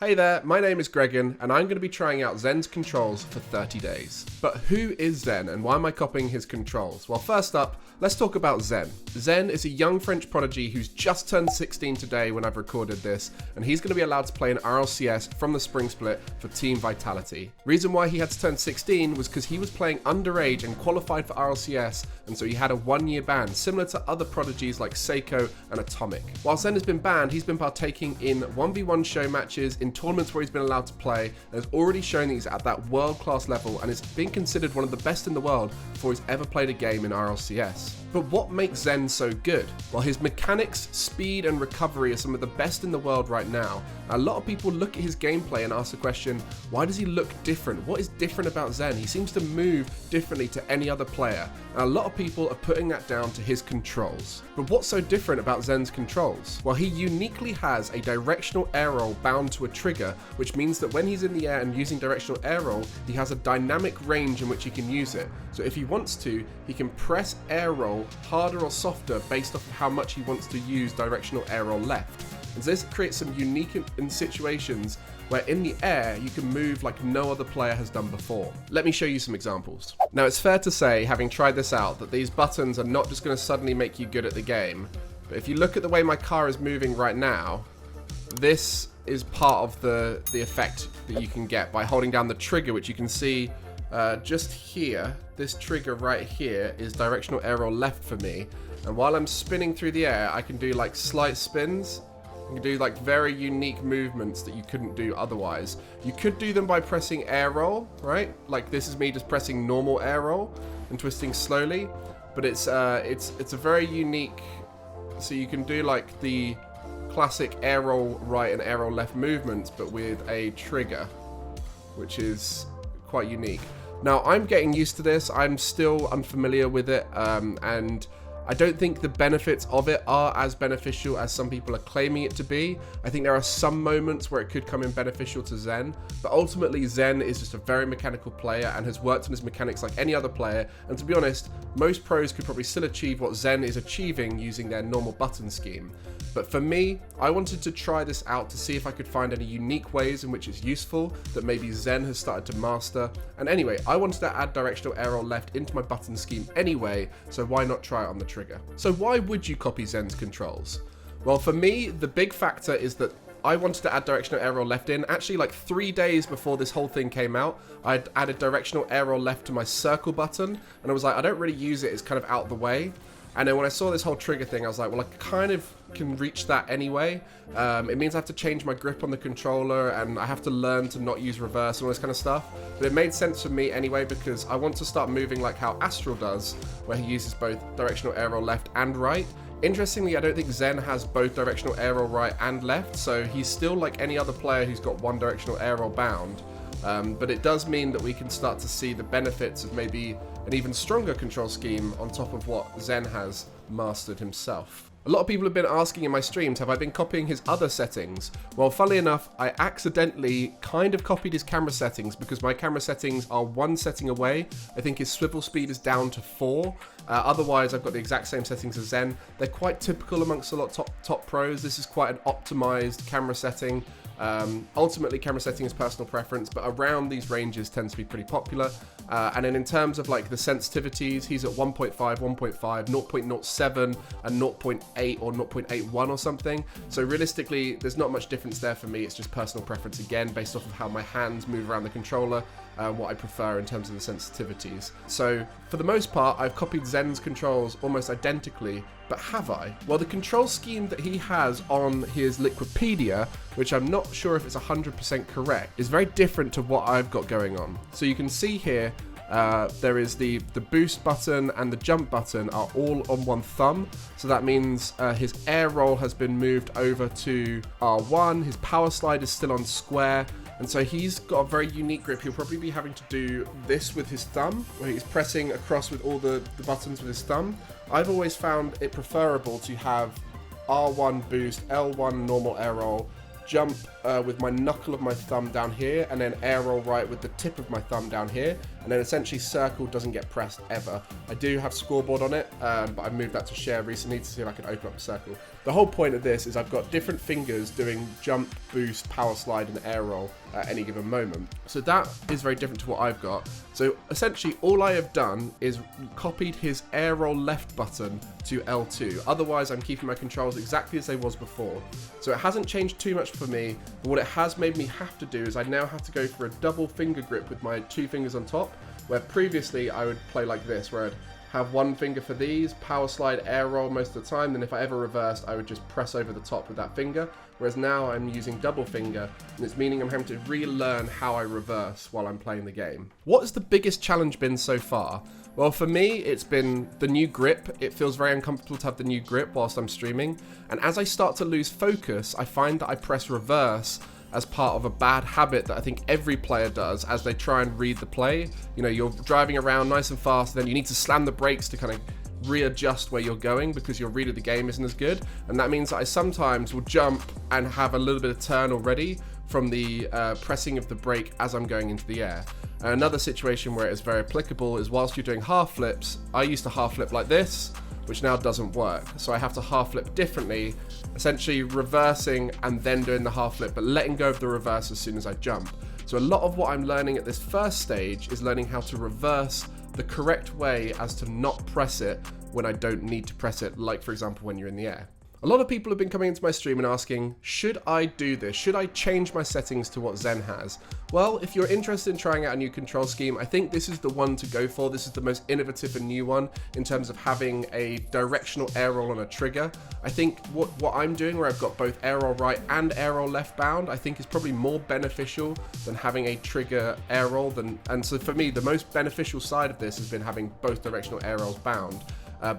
Hey there, my name is Gregan, and I'm going to be trying out Zen's controls for 30 days. But who is Zen, and why am I copying his controls? Well, first up, let's talk about Zen. Zen is a young French prodigy who's just turned 16 today when I've recorded this, and he's going to be allowed to play in RLCS from the Spring Split for Team Vitality. Reason why he had to turn 16 was because he was playing underage and qualified for RLCS, and so he had a 1-year ban, similar to other prodigies like Seiko and Atomic. While Zen has been banned, he's been partaking in 1v1 show matches, in tournaments where he's been allowed to play, and has already shown that he's at that world-class level and is being considered one of the best in the world before he's ever played a game in RLCS. But what makes Zen so good? Well, his mechanics, speed, and recovery are some of the best in the world right now. A lot of people look at his gameplay and ask the question, why does he look different? What is different about Zen? He seems to move differently to any other player, and a lot of people are putting that down to his controls. But what's so different about Zen's controls? Well, he uniquely has a directional air roll bound to a trigger, which means that when he's in the air and using directional air roll, he has a dynamic range in which he can use it. So if he wants to, he can press air roll harder or softer based off of how much he wants to use directional air roll left. And so this creates some unique in situations where in the air you can move like no other player has done before. Let me show you some examples. Now, it's fair to say, having tried this out, that these buttons are not just going to suddenly make you good at the game. But if you look at the way my car is moving right now, this is part of the effect that you can get by holding down the trigger, which you can see just here. This trigger right here is directional air roll left for me, and while I'm spinning through the air, I can do like slight spins. You can do like very unique movements that you couldn't do otherwise. You could do them by pressing air roll, right? Like this is me just pressing normal air roll and twisting slowly, but it's a very unique. So you can do like the classic air roll right and air roll left movements, but with a trigger, which is quite unique. Now, I'm getting used to this. I'm still unfamiliar with it, and I don't think the benefits of it are as beneficial as some people are claiming it to be. I think there are some moments where it could come in beneficial to Zen, but ultimately Zen is just a very mechanical player and has worked on his mechanics like any other player, and to be honest, most pros could probably still achieve what Zen is achieving using their normal button scheme. But for me, I wanted to try this out to see if I could find any unique ways in which it's useful that maybe Zen has started to master. And anyway, I wanted to add directional air roll left into my button scheme anyway, so why not try it on the trigger? So why would you copy Zen's controls? Well, for me, the big factor is that I wanted to add directional air roll left in. Actually, like 3 days before this whole thing came out, I'd added directional air roll left to my circle button, and I was like, I don't really use it, it's kind of out the way. And then when I saw this whole trigger thing, I was like, well, I kind of can reach that anyway. It means I have to change my grip on the controller, and I have to learn to not use reverse and all this kind of stuff. But it made sense for me anyway, because I want to start moving like how Astral does, where he uses both directional air roll left and right. Interestingly, I don't think Zen has both directional air roll right and left, so he's still like any other player who's got one directional air roll bound. But it does mean that we can start to see the benefits of maybe an even stronger control scheme on top of what Zen has mastered himself. A lot of people have been asking in my streams, have I been copying his other settings? Well, funnily enough, I accidentally kind of copied his camera settings because my camera settings are one setting away. I think his swivel speed is down to 4. Otherwise, I've got the exact same settings as Zen. They're quite typical amongst a lot of top pros. This is quite an optimized camera setting. Ultimately, camera setting is personal preference, but around these ranges tends to be pretty popular. And then in terms of like the sensitivities, he's at 1.5, 1.5, 0.07, and 0.8 or 0.81 or something. So realistically, there's not much difference there for me. It's just personal preference again, based off of how my hands move around the controller, what I prefer in terms of the sensitivities. So for the most part, I've copied Zen's controls almost identically, but have I? Well, the control scheme that he has on his Liquipedia, which I'm not sure if it's 100% correct, is very different to what I've got going on. So you can see here, there is the boost button and the jump button are all on one thumb. So that means his air roll has been moved over to R1, his power slide is still on square, and so he's got a very unique grip. He'll probably be having to do this with his thumb, where he's pressing across with all the buttons with his thumb. I've always found it preferable to have R1 boost, L1 normal air roll, jump with my knuckle of my thumb down here, and then air roll right with the tip of my thumb down here, and then essentially circle doesn't get pressed ever. I do have scoreboard on it, but I moved that to share recently to see if I can open up the circle. The whole point of this is I've got different fingers doing jump, boost, power slide, and air roll at any given moment. So that is very different to what I've got. So essentially all I have done is copied his air roll left button to L2. Otherwise I'm keeping my controls exactly as they was before. So it hasn't changed too much for me, but what it has made me have to do is I now have to go for a double finger grip with my 2 fingers on top, where previously I would play like this, where I'd have 1 finger for these, power slide, air roll most of the time, then if I ever reversed, I would just press over the top with that finger, whereas now I'm using double finger, and it's meaning I'm having to relearn how I reverse while I'm playing the game. What has the biggest challenge been so far? Well, for me, it's been the new grip. It feels very uncomfortable to have the new grip whilst I'm streaming, and as I start to lose focus, I find that I press reverse as part of a bad habit that I think every player does as they try and read the play. You know, you're driving around nice and fast, and then you need to slam the brakes to kind of readjust where you're going because your read of the game isn't as good. And that means that I sometimes will jump and have a little bit of turn already from the pressing of the brake as I'm going into the air. Another situation where it is very applicable is whilst you're doing half flips, I used to half flip like this, which now doesn't work. So I have to half flip differently, essentially reversing and then doing the half flip, but letting go of the reverse as soon as I jump. So a lot of what I'm learning at this first stage is learning how to reverse the correct way as to not press it when I don't need to press it, like for example when you're in the air. A lot of people have been coming into my stream and asking, should I do this? Should I change my settings to what Zen has? Well, if you're interested in trying out a new control scheme, I think this is the one to go for. This is the most innovative and new one in terms of having a directional air roll on a trigger. I think what I'm doing, where I've got both air roll right and air roll left bound, I think is probably more beneficial than having a trigger air roll. And so for me, the most beneficial side of this has been having both directional air rolls bound.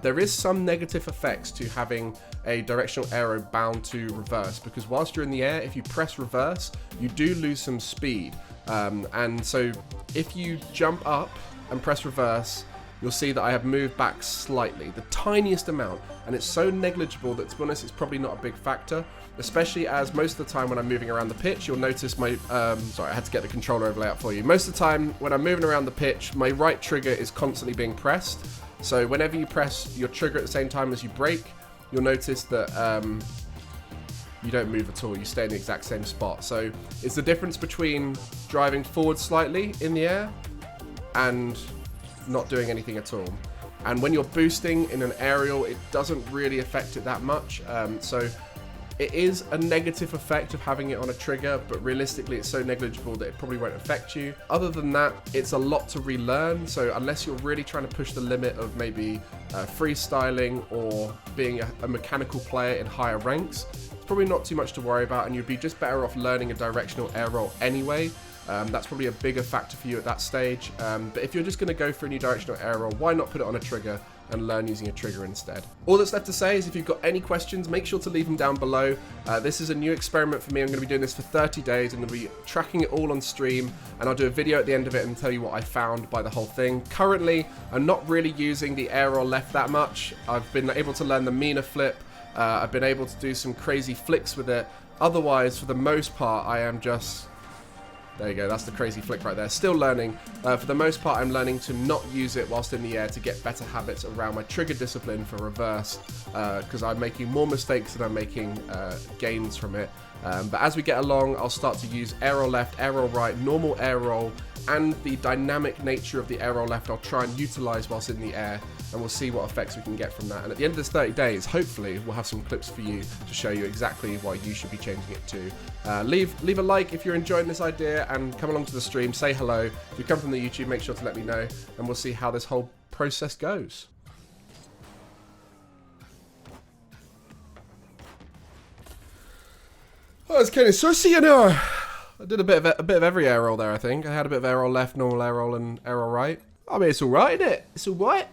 There is some negative effects to having a directional arrow bound to reverse, because whilst you're in the air, if you press reverse, you do lose some speed. And so if you jump up and press reverse, you'll see that I have moved back slightly, the tiniest amount, and it's so negligible that, to be honest, it's probably not a big factor, especially as most of the time when I'm moving around the pitch, you'll notice my, sorry, I had to get the controller overlay out for you. Most of the time when I'm moving around the pitch, my right trigger is constantly being pressed. So whenever you press your trigger at the same time as you brake, you'll notice that you don't move at all, you stay in the exact same spot. So it's the difference between driving forward slightly in the air and not doing anything at all. And when you're boosting in an aerial, it doesn't really affect it that much. So it is a negative effect of having it on a trigger, but realistically it's so negligible that it probably won't affect you. Other than that, it's a lot to relearn, so unless you're really trying to push the limit of maybe freestyling or being a mechanical player in higher ranks, it's probably not too much to worry about, and you'd be just better off learning a directional air roll anyway. That's probably a bigger factor for you at that stage, but if you're just going to go for a new directional air roll, why not put it on a trigger and learn using a trigger instead? All that's left to say is if you've got any questions, make sure to leave them down below. This is a new experiment for me. I'm going to be doing this for 30 days. I'm going to be tracking it all on stream, and I'll do a video at the end of it and tell you what I found by the whole thing. Currently, I'm not really using the air roll left that much. I've been able to learn the Mina flip. I've been able to do some crazy flicks with it. Otherwise, for the most part, I am just... There you go, that's the crazy flick right there. Still learning. For the most part, I'm learning to not use it whilst in the air to get better habits around my trigger discipline for reverse, because I'm making more mistakes than I'm making gains from it. But as we get along, I'll start to use air roll left, air roll right, normal air roll, and the dynamic nature of the air roll left I'll try and utilize whilst in the air, and we'll see what effects we can get from that. And at the end of this 30 days, hopefully, we'll have some clips for you to show you exactly why you should be changing it to. Leave a like if you're enjoying this idea, and come along to the stream, say hello. If you come from the YouTube, make sure to let me know, and we'll see how this whole process goes. Oh, it's kind of sussy, you know. I did a bit of every air roll there, I think. I had a bit of air roll left, normal air roll, and air roll right. I mean, it's alright, isn't it? It's alright.